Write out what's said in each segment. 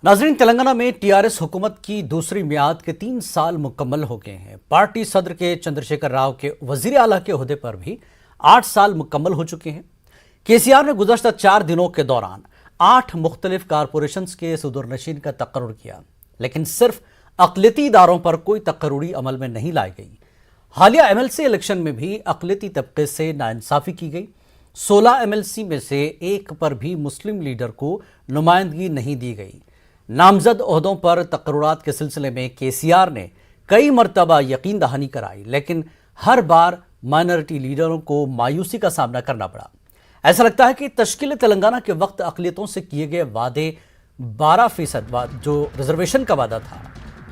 नाजरीन, तेलंगाना में टीआरएस हुकूमत की दूसरी मियाद के 3 साल मुकम्मल हो गए हैं। पार्टी सदर के चंद्रशेखर राव के वजीर आला के ओहदे पर भी 8 साल मुकम्मल हो चुके हैं। केसीआर ने गुज़श्ता 4 दिनों के दौरान 8 मुख्तलिफ कारपोरेशंस के सदुरनशीन का तकर्रुर किया, लेकिन सिर्फ अक़लियती इदारों पर कोई तकर्रुरी अमल में नहीं लाई गई। हालिया एमएलसी इलेक्शन में भी अक़लियती तबके से नाइंसाफ़ी की गई। 16 एमएलसी में से एक पर भी मुस्लिम लीडर को नुमाइंदगी नहीं दी गई। नामजद ओहदों पर तकर्रुरात के सिलसिले में केसीआर ने कई मरतबा यकीन दहानी कराई, लेकिन हर बार माइनॉरिटी लीडरों को मायूसी का सामना करना पड़ा। ऐसा लगता है कि तश्कील तेलंगाना के वक्त अक़लियतों से किए गए वादे 12% जो रिजर्वेशन का वादा था,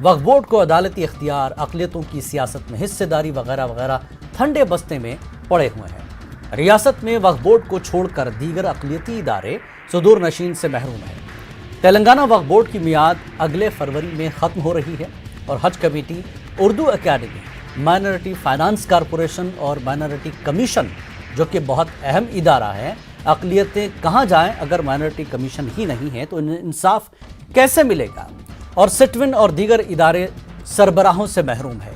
वक्फ बोर्ड को अदालती इख्तियार, अक़लियतों की सियासत में हिस्सेदारी वगैरह वगैरह ठंडे बस्ते में पड़े हुए हैं। रियासत में वक्फ बोर्ड को छोड़कर दीगर अक़लियती इदारे सुदूर नशीन से महरूम हैं। तेलंगाना वक्फ बोर्ड की मियाद अगले फरवरी में ख़त्म हो रही है और हज committee, Urdu academy, minority finance corporation और माइनॉरिटी कमीशन, जो कि बहुत अहम इदारा है, अक़लियतें कहाँ जाएं अगर माइनॉरिटी कमीशन ही नहीं है तो इंसाफ कैसे मिलेगा, और सिटविन और दीगर इदारे सरबराहों से महरूम है।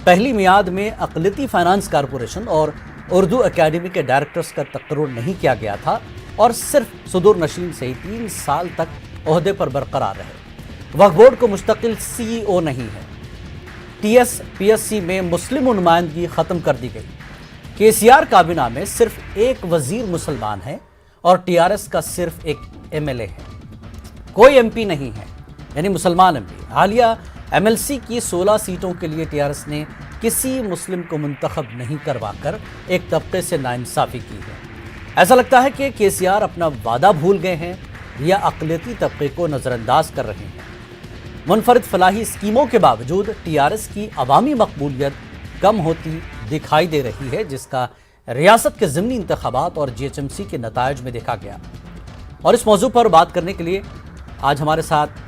पहली मियाद में अक़लियती फाइनेंस कॉरपोरेशन और उर्दू अकेडमी के डायरेक्टर्स का तकर्रुर नहीं किया गया था और सिर्फ सुदूर नशीन से ही 3 साल तक ओहदे पर बरकरार रहे। वक्फ बोर्ड को मुस्तकिल सीईओ नहीं है। टीएस पीएससी में मुस्लिम नुमाइंदगी ख़त्म कर दी गई। केसीआर काबीना में सिर्फ एक वजीर मुसलमान है और टीआरएस का सिर्फ एक एमएलए है, कोई एमपी नहीं है, यानी मुसलमान एमपी। हालिया एमएलसी की 16 सीटों के लिए टीआरएस ने किसी मुस्लिम को मुंतखब नहीं करवाकर एक तबके से नाइंसाफ़ी की है। ऐसा लगता है कि केसीआर अपना वादा भूल गए हैं या अक़लियती तबके को नज़रअंदाज कर रहे हैं। मुनफरिद फलाही स्कीमों के बावजूद टीआरएस की अवामी मकबूलियत कम होती दिखाई दे रही है, जिसका रियासत के ज़िमनी इंतखाबात और जीएचएमसी के नतायज में देखा गया। और इस मौजू पर बात करने के लिए आज हमारे साथ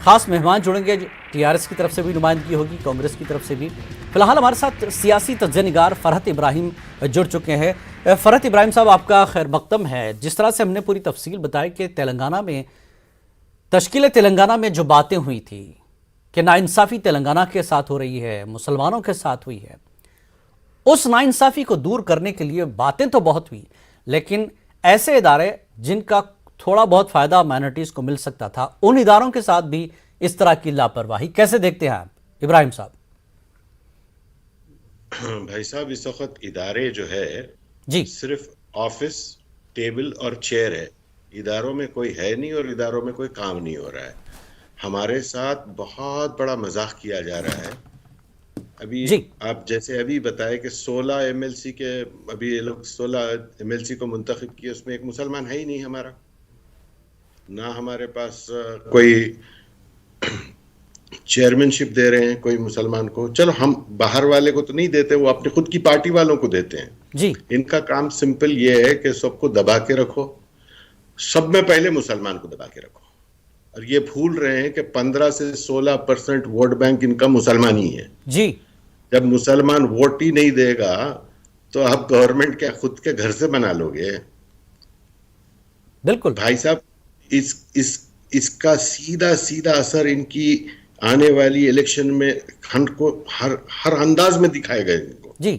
ख़ास मेहमान जुड़ेंगे। टीआरएस की तरफ से भी नुमाइंदगी होगी, कांग्रेस की तरफ से भी। फिलहाल हमारे साथ सियासी तज्ज़िया-निगार फ़रहत इब्राहिम जुड़ चुके हैं। फ़रहत इब्राहिम साहब, आपका खैर मकदम है। जिस तरह से हमने पूरी तफसील बताई कि तेलंगाना में, तश्कील तेलंगाना में जो बातें हुई थी कि नाइंसाफ़ी तेलंगाना के साथ हो रही है, मुसलमानों के साथ हुई है, उस नाइंसाफ़ी को दूर करने के लिए बातें तो बहुत हुई, लेकिन ऐसे इदारे जिनका थोड़ा बहुत फ़ायदा माइनॉरिटीज़ को मिल सकता था, उन इदारों के साथ भी इस तरह की लापरवाही कैसे देखते हैं आप, इब्राहिम साहब? भाई साहब, इस वक्त इदारे जो है जी, सिर्फ ऑफिस, टेबल और चेयर है। इदारों में कोई है नहीं और इदारों में कोई काम नहीं हो रहा है। हमारे साथ बहुत बड़ा मजाक किया जा रहा है। अभी जी, आप जैसे अभी बताए कि 16 एमएलसी के, अभी ये लोग 16 एमएलसी को मुंतखब किए, उसमें एक मुसलमान है ही नहीं हमारा। ना हमारे पास कोई चेयरमैनशिप दे रहे हैं कोई मुसलमान को। चलो, हम बाहर वाले को तो नहीं देते, वो अपनी खुद की पार्टी वालों को देते हैं। जी, इनका काम सिंपल ये है कि सबको दबा के रखो, सब में पहले मुसलमान को दबा के रखो। और ये भूल रहे हैं कि 15 से 16% वोट बैंक इनका मुसलमान ही है। जी, जब मुसलमान वोट ही नहीं देगा तो आप गवर्नमेंट क्या खुद के घर से बना लोगे? बिल्कुल भाई साहब, इसका सीधा सीधा असर इनकी आने वाली इलेक्शन में हर अंदाज में दिखाएगा इनको। जी।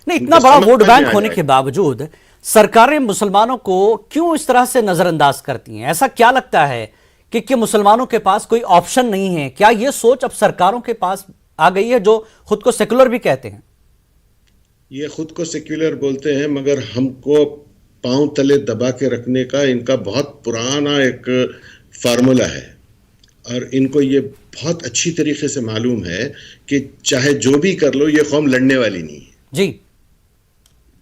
नहीं, इतना बड़ा वोट बैंक होने के बावजूद सरकारें मुसलमानों को क्यों इस तरह से नजरअंदाज करती हैं? ऐसा क्या लगता है कि मुसलमानों के पास कोई ऑप्शन नहीं है? क्या यह सोच अब सरकारों के पास आ गई है, जो खुद को सेकुलर भी कहते हैं? ये खुद को सेक्युलर बोलते हैं, मगर हमको पांव तले दबा के रखने का इनका बहुत पुराना एक फार्मूला है और इनको ये बहुत अच्छी तरीके से मालूम है कि चाहे जो भी कर लो, ये कौम लड़ने वाली नहीं है। जी,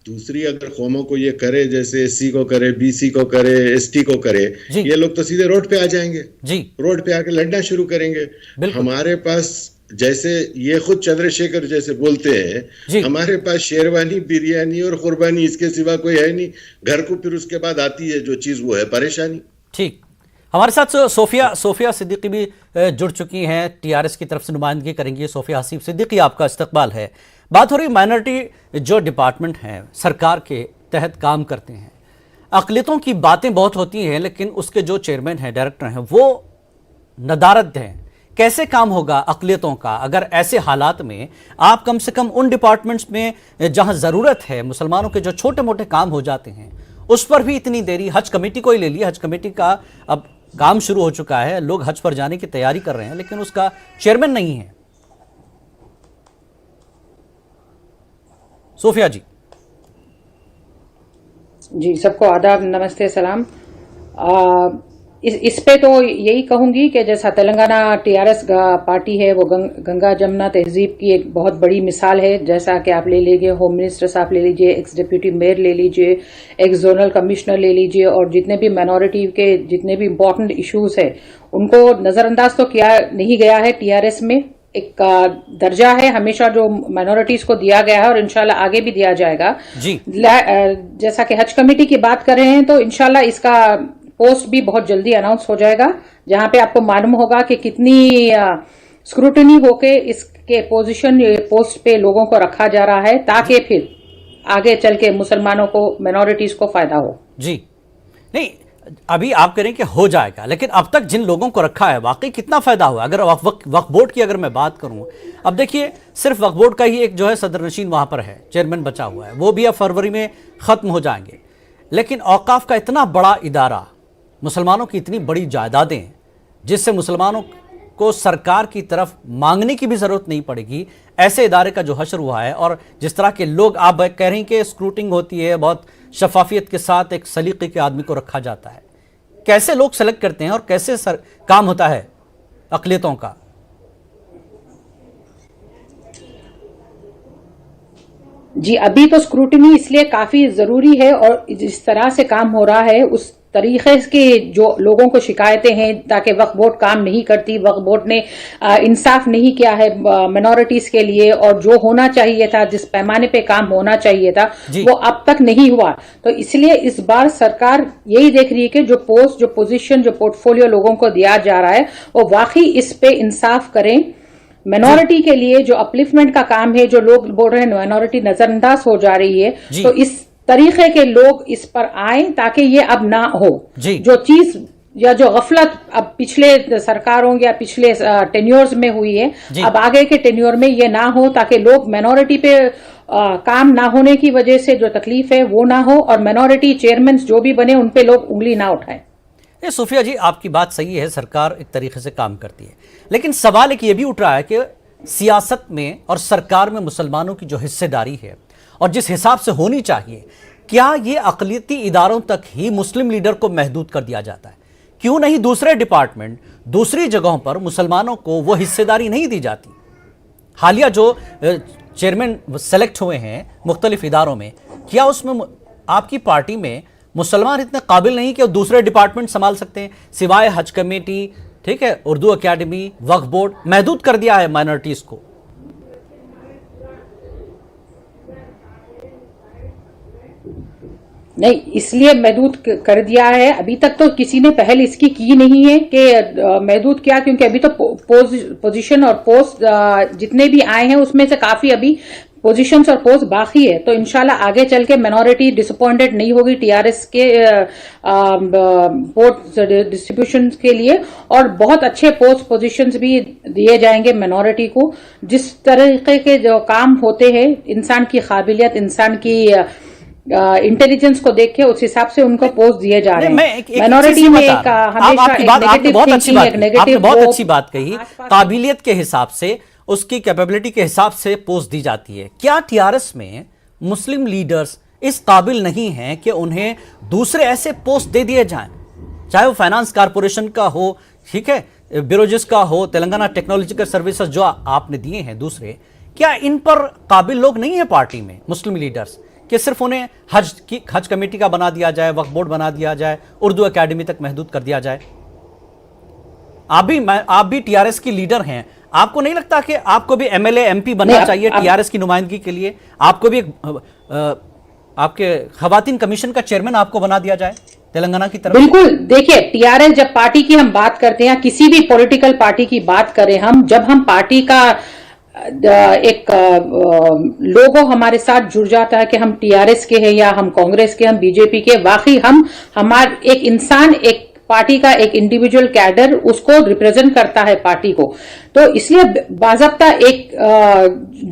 दूसरी अगर कौमों को ये करे, जैसे एससी को करे, बीसी को करे, एसटी को करे, ये लोग तो सीधे रोड पे आ जाएंगे। जी, रोड पे आके लड़ना शुरू करेंगे। हमारे पास, जैसे ये खुद चंद्रशेखर जैसे बोलते हैं, हमारे पास शेरवानी, बिरयानी और कुर्बानी, इसके सिवा कोई है नहीं। घर को फिर उसके बाद आती है जो चीज, वो है परेशानी। ठीक। हमारे साथ सोफिया सिद्दीकी भी जुड़ चुकी हैं, टीआरएस की तरफ से नुमाइंदगी करेंगी। सोफिया हसीब सिद्दीकी, आपका इस्तकबाल है। बात हो रही माइनॉरिटी जो डिपार्टमेंट हैं, सरकार के तहत काम करते हैं, अक़लियतों की बातें बहुत होती हैं, लेकिन उसके जो चेयरमैन हैं, डायरेक्टर हैं, वो नदारद हैं। कैसे काम होगा अक़लियतों का अगर ऐसे हालात में आप कम से कम उन डिपार्टमेंट्स में जहां ज़रूरत है, मुसलमानों के जो छोटे मोटे काम हो जाते हैं, उस पर भी इतनी देरी। हज कमेटी को ही ले ली, हज कमेटी का अब काम शुरू हो चुका है, लोग हज पर जाने की तैयारी कर रहे हैं, लेकिन उसका चेयरमैन नहीं है। सोफिया जी। जी, सबको आदाब, नमस्ते, सलाम। इस पे तो यही कहूंगी कि जैसा तेलंगाना टीआरएस पार्टी है, वो गंगा जमुना तहजीब की एक बहुत बड़ी मिसाल है। जैसा कि आप ले लीजिए, होम मिनिस्टर साहब ले लीजिए, एक्स डिप्यूटी मेयर ले लीजिए, एक्स जोनल कमिश्नर ले लीजिए, और जितने भी माइनॉरिटी के जितने भी इम्पोर्टेंट इश्यूज है उनको नजरअंदाज तो किया नहीं गया है। टीआरएस में एक दर्जा है हमेशा जो माइनॉरिटीज को दिया गया है, और इंशाल्लाह आगे भी दिया जाएगा जी। जैसा कि हज कमेटी की बात कर रहे हैं, तो इंशाल्लाह इसका पोस्ट भी बहुत जल्दी अनाउंस हो जाएगा, जहां पे आपको मालूम होगा कि कितनी स्क्रूटनी होके इसके पोस्ट पे लोगों को रखा जा रहा है, ताकि फिर आगे चल के मुसलमानों को, माइनॉरिटीज को फायदा हो। जी नहीं, अभी आप करें कि हो जाएगा, लेकिन अब तक जिन लोगों को रखा है वाकई कितना फायदा हुआ? अगर वक्फ बोर्ड की अगर मैं बात करूं, अब देखिए सिर्फ वक्फ बोर्ड का ही एक जो है सदर नशीन वहां पर है, चेयरमैन बचा हुआ है, वो भी अब फरवरी में खत्म हो जाएंगे। लेकिन औकाफ का इतना बड़ा इदारा, मुसलमानों की इतनी बड़ी जायदादें, जिससे मुसलमानों को सरकार की तरफ मांगने की भी जरूरत नहीं पड़ेगी, ऐसे इदारे का जो हशर हुआ है, और जिस तरह के लोग आप कह रहे हैं कि स्क्रूटिंग होती है, बहुत शफाफियत के साथ एक सलीके के आदमी को रखा जाता है, कैसे लोग सेलेक्ट करते हैं और कैसे काम होता है अक़लियतों का? जी, अभी तो स्क्रूटनी इसलिए काफी जरूरी है, और जिस तरह से काम हो रहा है उस तरीके के जो लोगों को शिकायतें हैं, ताकि वक्फ बोर्ड काम नहीं करती, वक्फ बोर्ड ने इंसाफ नहीं किया है मिनॉरिटीज के लिए, और जो होना चाहिए था, जिस पैमाने पे काम होना चाहिए था, वो अब तक नहीं हुआ। तो इसलिए इस बार सरकार यही देख रही है कि जो पोस्ट, जो पोजीशन, जो पोर्टफोलियो लोगों को दिया जा रहा है, वो वाकई इस पे इंसाफ करें। माइनॉरिटी के लिए जो अपलिफ्टमेंट का काम है, जो लोग बोल रहे हैं माइनॉरिटी नजरअंदाज हो जा रही है, तो इस तरीके के लोग इस पर आए ताकि ये अब ना हो। जो चीज या जो गफलत अब पिछले सरकारों या पिछले टेन्योर्स में हुई है, अब आगे के टेन्योर में ये ना हो, ताकि लोग माइनॉरिटी पे काम ना होने की वजह से जो तकलीफ है वो ना हो, और माइनॉरिटी चेयरमैन जो भी बने उन पे लोग उंगली ना उठाएं। सोफिया जी, आपकी बात सही है, सरकार एक तरीके से काम करती है, लेकिन सवाल एक ये भी उठ रहा है कि सियासत में और सरकार में मुसलमानों की जो हिस्सेदारी है और जिस हिसाब से होनी चाहिए, क्या ये अक़लियती इदारों तक ही मुस्लिम लीडर को महदूद कर दिया जाता है? क्यों नहीं दूसरे डिपार्टमेंट, दूसरी जगहों पर मुसलमानों को वो हिस्सेदारी नहीं दी जाती? हालिया जो चेयरमैन सेलेक्ट हुए हैं मुख्तलिफ इदारों में, क्या उसमें आपकी पार्टी में मुसलमान इतने काबिल नहीं कि वो दूसरे डिपार्टमेंट संभाल सकते हैं, सिवाय हज कमेटी, ठीक है, उर्दू अकेडमी, वक्फ बोर्ड, महदूद कर दिया है माइनॉरिटीज को? नहीं, इसलिए महदूद कर दिया है। अभी तक तो किसी ने पहल इसकी की नहीं है कि महदूद किया, क्योंकि अभी तो पोजीशन और पोस्ट जितने भी आए हैं उसमें से काफी अभी पोजीशंस और पोस्ट बाकी है। तो इंशाल्लाह आगे चल के माइनॉरिटी डिसअपॉइंटेड नहीं होगी टीआरएस के पोस्ट डिस्ट्रीब्यूशन के लिए, और बहुत अच्छे पोस्ट पोजीशंस भी दिए जाएंगे माइनॉरिटी को। जिस तरीके के जो काम होते हैं, इंसान की काबिलियत, इंसान की इंटेलिजेंस को देख के उस हिसाब से उनको पोस्ट दिए जा रहे हैं। माइनॉरिटी में हमेशा एक बहुत अच्छी बात कही, काबिलियत के हिसाब से, उसकी कैपेबिलिटी के हिसाब से पोस्ट दी जाती है। क्या टीआरएस में मुस्लिम लीडर्स इस काबिल नहीं हैं कि उन्हें दूसरे ऐसे पोस्ट दे दिए जाएं, चाहे वो फाइनेंस कारपोरेशन का हो, ठीक है, ब्यूरोजिस का हो, तेलंगाना टेक्नोलॉजिकल सर्विसेज जो आपने दिए हैं दूसरे, क्या इन पर काबिल लोग नहीं है पार्टी में मुस्लिम लीडर्स कि सिर्फ उन्हें हज कमेटी का बना दिया जाए, वक्फ बोर्ड बना दिया जाए, उर्दू अकेडमी तक महदूद कर दिया जाए? आप भी टीआरएस की लीडर हैं, आपको नहीं लगता कि आपको भी एमएलए एमपी बनना चाहिए टीआरएस की नुमाइंदगी के लिए? आपको भी आपके खवातीन कमीशन का चेयरमैन आपको बना दिया जाए तेलंगाना की तरफ? बिल्कुल। देखिए, टीआरएस जब पार्टी की हम बात करते हैं, किसी भी पॉलिटिकल पार्टी की बात करें हम, जब हम पार्टी का एक लोगो हमारे साथ जुड़ जाता है कि हम टीआरएस के हैं या हम कांग्रेस के, हम बीजेपी के, वाकई हम हमारे एक इंसान, एक पार्टी का एक इंडिविजुअल कैडर उसको रिप्रेजेंट करता है पार्टी को। तो इसलिए बाज़ाब्ता एक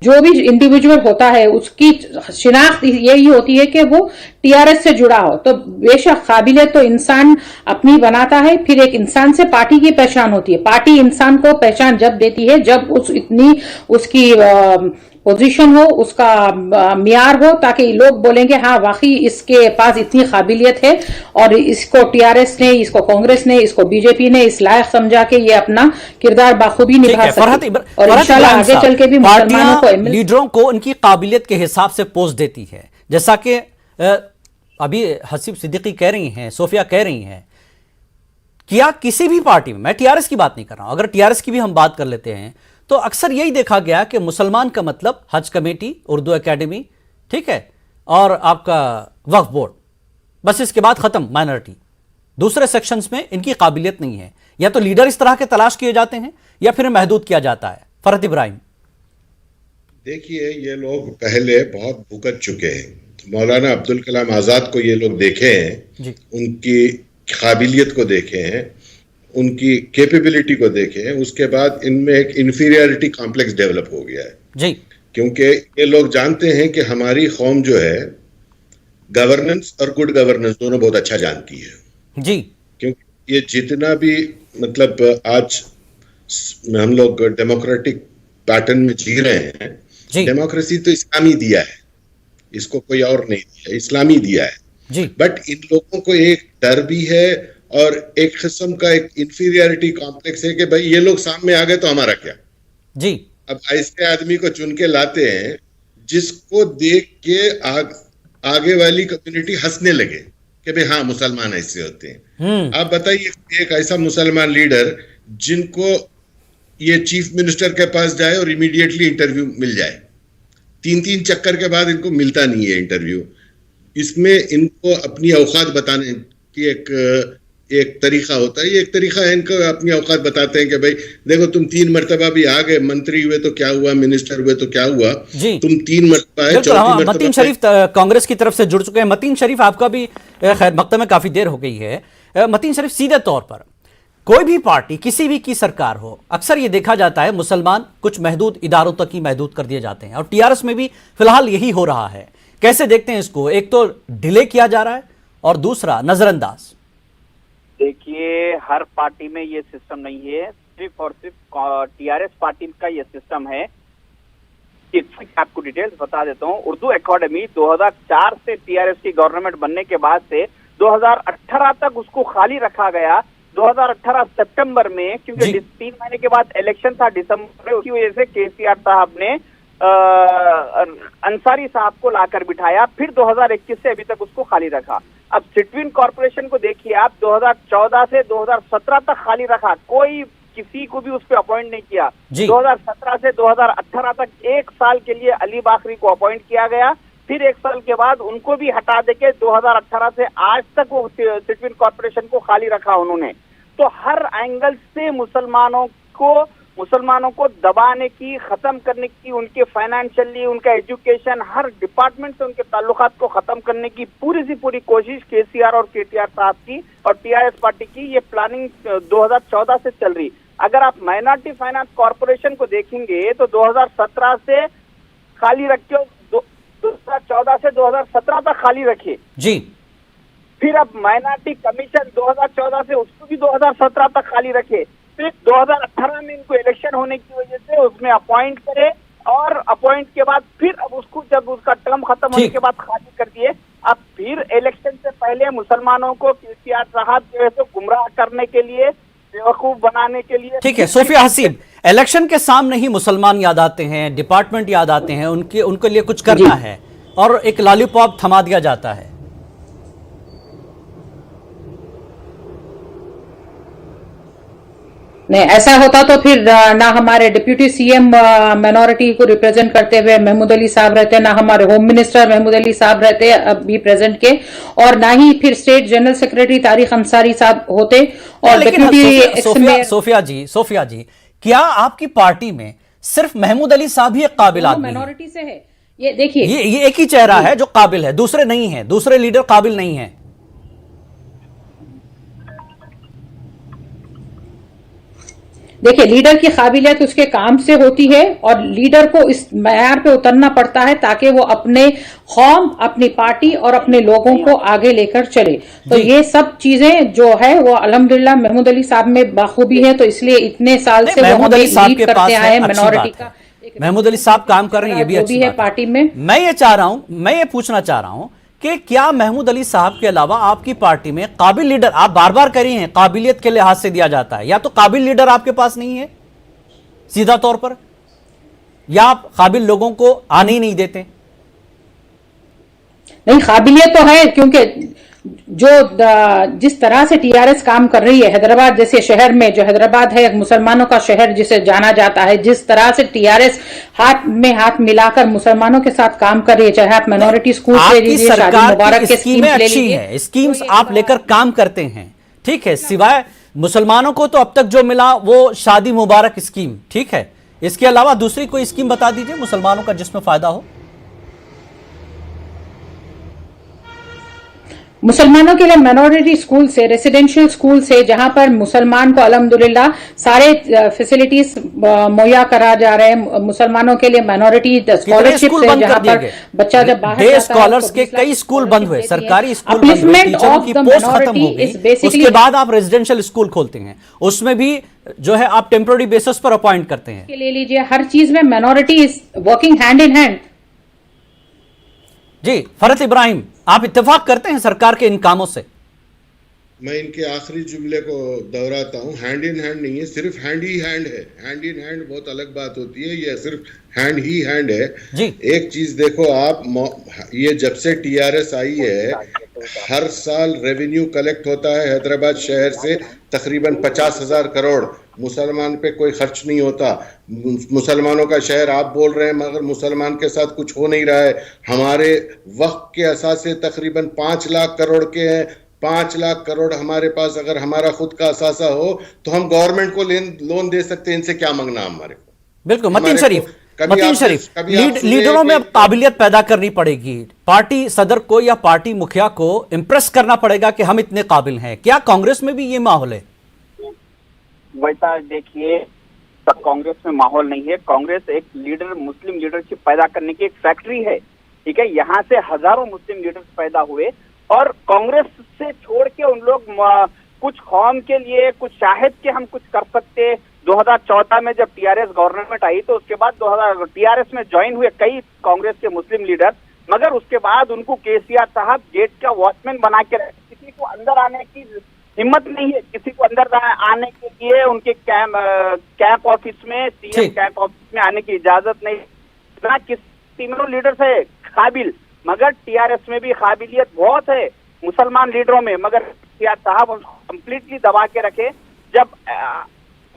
जो भी इंडिविजुअल होता है उसकी शिनाख्त यही होती है कि वो टीआरएस से जुड़ा हो। तो बेशक काबिलियत तो इंसान अपनी बनाता है, फिर एक इंसान से पार्टी की पहचान होती है। पार्टी इंसान को पहचान जब देती है जब उसकी पोजीशन हो, उसका मियार हो, ताकि लोग बोलेंगे हाँ वाकई इसके पास इतनी काबिलियत है और इसको टीआरएस ने, इसको कांग्रेस ने, इसको बीजेपी ने इस लायक समझा के ये अपना किरदार बाखूबी निभा सके। और इंशाल्लाह आगे चल के भी मुसलमानों को, लीडरों को उनकी काबिलियत के हिसाब से पोस्ट देती है। जैसा कि अभी हसीब सिद्दीकी कह रही हैं, सोफिया कह रही हैं, क्या किसी भी पार्टी में, मैं टीआरएस की बात नहीं कर रहा हूं, अगर टीआरएस की भी हम बात कर लेते हैं तो अक्सर यही देखा गया कि मुसलमान का मतलब हज कमेटी, उर्दू एकेडमी, ठीक है, और आपका वक्फ बोर्ड, बस इसके बाद खत्म माइनॉरिटी। दूसरे सेक्शंस में इनकी काबिलियत नहीं है। या तो लीडर इस तरह के तलाश किए जाते हैं या फिर महदूद किया जाता है। फरहत इब्राहिम, देखिए ये लोग पहले बहुत भुगत चुके हैं। मौलाना अब्दुल कलाम आजाद को ये लोग देखे हैं, उनकी काबिलियत को देखे हैं, उनकी कैपेबिलिटी को देखें, उसके बाद इनमें एक इंफीरियरिटी कॉम्प्लेक्स डेवलप हो गया है जी। क्योंकि ये लोग जानते हैं कि हमारी कौम जो है गवर्नेंस और गुड गवर्नेंस दोनों बहुत अच्छा जानती है जी। क्योंकि ये जितना भी मतलब आज हम लोग डेमोक्रेटिक पैटर्न में जी रहे हैं, डेमोक्रेसी तो इस्लामी दिया है, इसको कोई और नहीं दिया, इस्लामी दिया है जी। बट इन लोगों को एक डर भी है और एक किस्म का एक इंफीरियरिटी कॉम्प्लेक्स है कि भाई ये लोग सामने आ गए तो हमारा क्या जी। अब ऐसे आदमी को चुन के लाते हैं जिसको देख के आगे वाली कम्युनिटी हंसने लगे कि भाई हाँ मुसलमान ऐसे होते हैं। आप बताइए एक ऐसा मुसलमान लीडर जिनको ये चीफ मिनिस्टर के पास जाए और इमीडिएटली इंटरव्यू मिल जाए, 3-3 चक्कर के बाद इनको मिलता नहीं है इंटरव्यू। इसमें इनको अपनी औकात बताने की एक तरीका होता है, ये एक तरीका है, इनको अपनी औकात बताते हैं कि भाई देखो तुम 3 मरतबा भी आ गए, मंत्री हुए तो क्या हुआ, मिनिस्टर हुए तो क्या हुआ, तुम 3 मरतबा है, चौथी मरतबा। मतीन शरीफ कांग्रेस की तरफ से जुड़ चुके हैं। मतीन शरीफ, आपका भी खैर मकतब में काफी देर हो गई है। मतीन शरीफ, सीधे तौर पर कोई भी पार्टी किसी भी की सरकार हो, अक्सर ये देखा जाता है मुसलमान कुछ महदूद इदारों तक ही महदूद कर दिए जाते हैं और टीआरएस में भी फिलहाल यही हो रहा है। कैसे देखते हैं इसको? एक तो डिले किया जा रहा है और दूसरा नजरअंदाज। देखिए हर पार्टी में ये सिस्टम नहीं है, सिर्फ और सिर्फ टीआरएस पार्टी का ये सिस्टम है। आपको डिटेल्स बता देता हूँ। उर्दू एकेडमी 2004 से टीआरएस की गवर्नमेंट बनने के बाद से 2018 तक उसको खाली रखा गया। 2018 सितंबर में, क्योंकि 3 महीने के बाद इलेक्शन था दिसंबर में, उसकी वजह से केसीआर साहब ने अंसारी साहब को लाकर बिठाया। फिर 2021 से अभी तक उसको खाली रखा। अब सिटविन कॉर्पोरेशन को देखिए आप, 2014 से 2017 तक खाली रखा, कोई किसी को भी उस पर अपॉइंट नहीं किया। 2017 से 2018 तक 1 साल के लिए अली बाकरी को अपॉइंट किया गया, फिर 1 साल के बाद उनको भी हटा देके 2018 से आज तक वो सिटविन कॉर्पोरेशन को खाली रखा उन्होंने। तो हर एंगल से मुसलमानों को दबाने की, खत्म करने की, उनके फाइनेंशियली, उनका एजुकेशन, हर डिपार्टमेंट से उनके ताल्लुकात को खत्म करने की पूरी सी पूरी कोशिश केसीआर और केटीआर साहब की और टीआरएस पार्टी की ये प्लानिंग 2014 से चल रही। अगर आप माइनॉरिटी फाइनेंस कॉर्पोरेशन को देखेंगे तो 2017 से खाली रखे, 2014 से 2017 तक खाली रखे जी। फिर अब माइनॉरिटी कमीशन 2014 से उसको भी 2017 तक खाली रखे। फिर 2018 में इनको इलेक्शन होने की वजह से उसमें अपॉइंट करे और अपॉइंट के बाद फिर अब उसको जब उसका टर्म खत्म होने के बाद खाली कर दिए। अब फिर इलेक्शन से पहले मुसलमानों को केसीआर साहब जो है तो गुमराह करने के लिए, बेवकूफ बनाने के लिए। ठीक है सोफिया हसीब, इलेक्शन के सामने ही मुसलमान याद आते हैं, डिपार्टमेंट याद आते हैं, उनके लिए कुछ करना है और एक लॉलीपॉप थमा दिया जाता है। नहीं, ऐसा होता तो फिर ना हमारे डिप्यूटी सीएम माइनॉरिटी को रिप्रेजेंट करते हुए महमूद अली साहब रहते, ना हमारे होम मिनिस्टर महमूद अली साहब रहते अभी प्रेजेंट के, और ना ही फिर state general secretary Tariq Ansari साहब होते। और सोफिया जी, क्या आपकी पार्टी में सिर्फ महमूद अली साहब ही एक काबिल आदमी है। माइनॉरिटी से है। ये देखिए, ये एक ही चेहरा है जो काबिल है, दूसरे नहीं है, दूसरे लीडर काबिल नहीं है। देखिए, लीडर की काबिलियत उसके काम से होती है और लीडर को इस मैयार पे उतरना पड़ता है ताकि वो अपने कौम, अपनी पार्टी और अपने लोगों को आगे लेकर चले। तो ये सब चीजें जो है वो अल्हम्दुलिल्लाह महमूद अली साहब में बाखूबी है, तो इसलिए इतने साल से वो महमूद हमें अली साहब लीड के पास करते आए है, हैं अच्छी मिनॉरिटी बात का। है। महमूद अली साहब काम कर रहे हैं, ये भी जो अच्छी भी है बात पार्टी में। मैं ये चाह रहा हूं, मैं ये पूछना चाह रहा हूं कि क्या महमूद अली साहब के अलावा आपकी पार्टी में काबिल लीडर, आप बार बार कह रही हैं काबिलियत के लिहाज से दिया जाता है, या तो काबिल लीडर आपके पास नहीं है सीधा तौर पर, या आप काबिल लोगों को आने ही नहीं देते? नहीं, काबिलियत तो है, क्योंकि जो जिस तरह से टीआरएस काम कर रही है हैदराबाद जैसे शहर में, जो हैदराबाद है मुसलमानों का शहर जिसे जाना जाता है, जिस तरह से टीआरएस हाथ में हाथ मिलाकर मुसलमानों के साथ काम कर रही है, चाहे आप माइनॉरिटी स्कूल ले लीजिए, शादी मुबारक के स्कीमें स्कीम्स ले अच्छी लीजिए, हैं, स्कीम्स आप लेकर काम करते हैं, ठीक है। सिवाय मुसलमानों को तो अब तक जो मिला वो शादी मुबारक स्कीम, ठीक है। इसके अलावा दूसरी कोई स्कीम बता दीजिए मुसलमानों का जिसमें फायदा हो। मुसलमानों के लिए माइनॉरिटी स्कूल से, रेसिडेंशियल स्कूल से, जहां पर मुसलमान को अल्हम्दुलिल्लाह सारे फैसिलिटीज मुहैया करा जा रहे हैं। मुसलमानों के लिए माइनॉरिटी स्कॉलरशिप है, जहां पर बच्चा जब बाहर डे जाता है स्कॉलर्स के कई स्कूल बंद हुए, सरकारी स्कूल बंद हुए, टीचरों की पोस्ट खत्म हो गई, उसके बाद आप रेजिडेंशियल स्कूल खोलते हैं, उसमें भी जो है आप टेम्पररी बेसिस पर अपॉइंट करते हैं। ले लीजिए, हर चीज में minority is working hand in hand. जी फरत इब्राहिम, आप इत्तेफाक करते हैं सरकार के इन कामों से? मैं इनके आखिरी जुमले को दोहराता हूँ, हैंड इन हैंड नहीं है, सिर्फ हैंड ही हैंड है। हैंड इन हैंड बहुत अलग बात होती है, ये सिर्फ हैंड ही हैंड है जी। एक चीज देखो आप, ये जब से टीआरएस आई है, हर साल रेवेन्यू कलेक्ट होता है हैदराबाद शहर से तकरीबन 50,000 करोड़। मुसलमान पे कोई खर्च नहीं होता। मुसलमानों का शहर आप बोल रहे हैं, मगर मुसलमान के साथ कुछ हो नहीं रहा है। हमारे वक्त के असासे तकरीबन 5 लाख करोड़ के हैं। 5 लाख करोड़ हमारे पास अगर हमारा खुद का असासा हो तो हम गवर्नमेंट को लोन दे सकते हैं। इनसे क्या मांगना हमारे को? बिल्कुल। मतीन शरीफ, लीडरों में अब काबिलियत पैदा करनी पड़ेगी। पार्टी सदर को या पार्टी मुखिया को इंप्रेस करना पड़ेगा कि हम इतने काबिल हैं। क्या कांग्रेस में भी ये माहौल है? वैसा देखिए, तब कांग्रेस में माहौल नहीं है। कांग्रेस एक लीडर, मुस्लिम लीडरशिप पैदा करने की एक फैक्ट्री है, ठीक है। यहाँ से हजारों मुस्लिम लीडर्स पैदा हुए और कांग्रेस से छोड़ के उन लोग कुछ कौम के लिए कुछ शायद के हम कुछ कर सकते। 2014 में जब टीआरएस गवर्नमेंट आई तो उसके बाद टीआरएस में ज्वाइन हुए कई कांग्रेस के मुस्लिम लीडर, मगर उसके बाद उनको केसीआर साहब गेट का वॉचमैन बना के रखे। किसी को अंदर आने की हिम्मत नहीं है, किसी को अंदर आने के लिए उनके कैंप ऑफिस में, सीएम कैंप ऑफिस में आने की इजाजत नहीं। ना किस तीनों लीडर्स है काबिल, मगर टीआरएस में भी काबिलियत बहुत है मुसलमान लीडरों में, मगर केसीआर साहब उनको कंप्लीटली दबा के रखे। जब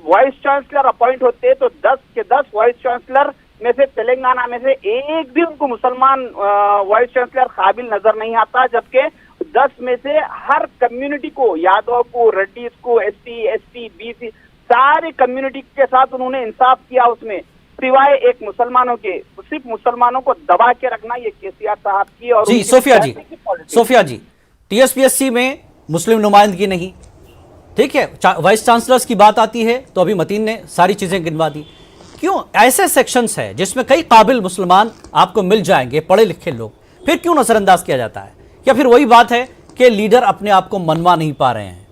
वाइस चांसलर अपॉइंट होते हैं तो 10 के 10 वाइस चांसलर में से तेलंगाना में से एक भी उनको मुसलमान वाइस चांसलर काबिल नजर नहीं आता, जबकि 10 में से हर कम्युनिटी को, यादव को, रेड्डीज को, एसटी, एसटी, बीसी, सारी कम्युनिटी के साथ उन्होंने इंसाफ किया उसमें, सिवाय एक मुसलमानों के। सिर्फ मुसलमानों को दबा के रखना ये केसीआर साहब की और जी सोफिया जी टीएसपीएससी में मुस्लिम नुमाइंदगी नहीं, ठीक है। वाइस चांसलर्स की बात आती है तो अभी मतीन ने सारी चीजें गिनवा दी। क्यों ऐसे सेक्शंस है जिसमें कई काबिल मुसलमान आपको मिल जाएंगे, पढ़े लिखे लोग, फिर क्यों नजरअंदाज किया जाता है? या फिर वही बात है कि लीडर अपने आप को मनवा नहीं पा रहे हैं?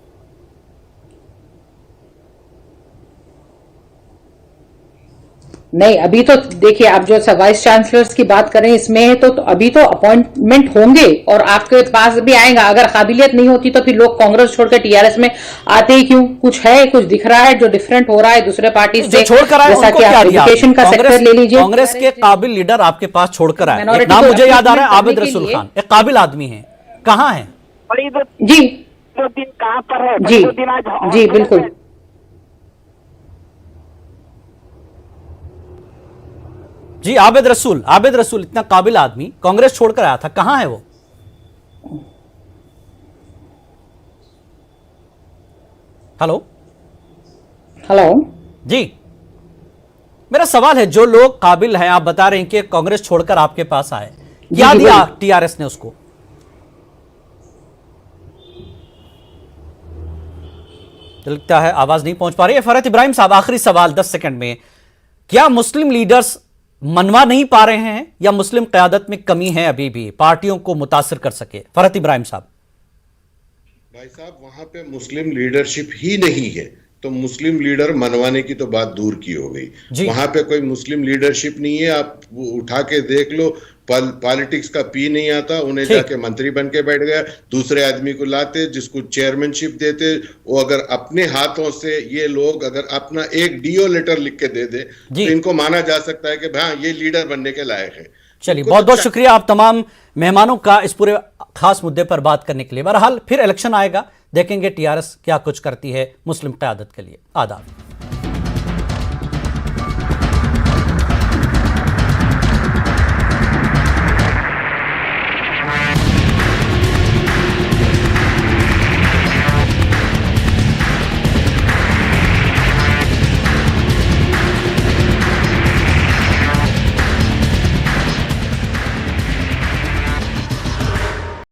नहीं, अभी तो देखिए, आप जो वाइस चांसलर्स की बात करें इसमें तो अभी तो अपॉइंटमेंट होंगे और आपके पास भी आएगा। अगर काबिलियत नहीं होती तो फिर लोग कांग्रेस छोड़कर टीआरएस में आते ही क्यों? कुछ है, कुछ दिख रहा है जो डिफरेंट हो रहा है दूसरे पार्टी से, जैसा कि आप एजुकेशन का सेक्टर ले लीजिए। कांग्रेस के काबिल लीडर आपके पास छोड़कर आए, एक नाम मुझे याद आ रहा है, आबिद रसूल खान, एक काबिल आदमी है, कहाँ है? जी कहाँ पर है? जी बिल्कुल। जी आबिद रसूल इतना काबिल आदमी कांग्रेस छोड़कर आया था, कहां है वो? हेलो हेलो जी, मेरा सवाल है, जो लोग काबिल हैं, आप बता रहे हैं कि कांग्रेस छोड़कर आपके पास आए, जी, क्या जी, दिया बोलिए। टीआरएस ने उसको? लगता है आवाज नहीं पहुंच पा रही है। फरहत इब्राहिम साहब, आखिरी सवाल 10 सेकंड में, क्या मुस्लिम लीडर्स मनवा नहीं पा रहे हैं या मुस्लिम क़यादत में कमी है अभी भी पार्टियों को मुतासिर कर सके? फरहत इब्राहिम साहब। भाई साहब, वहां पे मुस्लिम लीडरशिप ही नहीं है, तो मुस्लिम लीडर मनवाने की तो बात दूर की हो जी। गई। वहां पे कोई मुस्लिम लीडरशिप नहीं है। आप वो उठा के देख लो, पॉलिटिक्स का पी नहीं आता, उन्हें ठीक। जाके मंत्री बन के बैठ गया, दूसरे आदमी को लाते जिसको चेयरमैनशिप देते। वो अगर अपने हाथों से ये लोग अगर अपना एक डीओ लेटर लिख के दे दे जी। तो इनको माना जा सकता है कि हाँ, ये लीडर बनने के लायक है। चलिए, इनको बहुत तो बहुत शुक्रिया आप तमाम मेहमानों का इस पूरे खास मुद्दे पर बात करने के लिए। बहरहाल फिर इलेक्शन आएगा, देखेंगे टीआरएस क्या कुछ करती है मुस्लिम क़यादत के लिए। आदाब।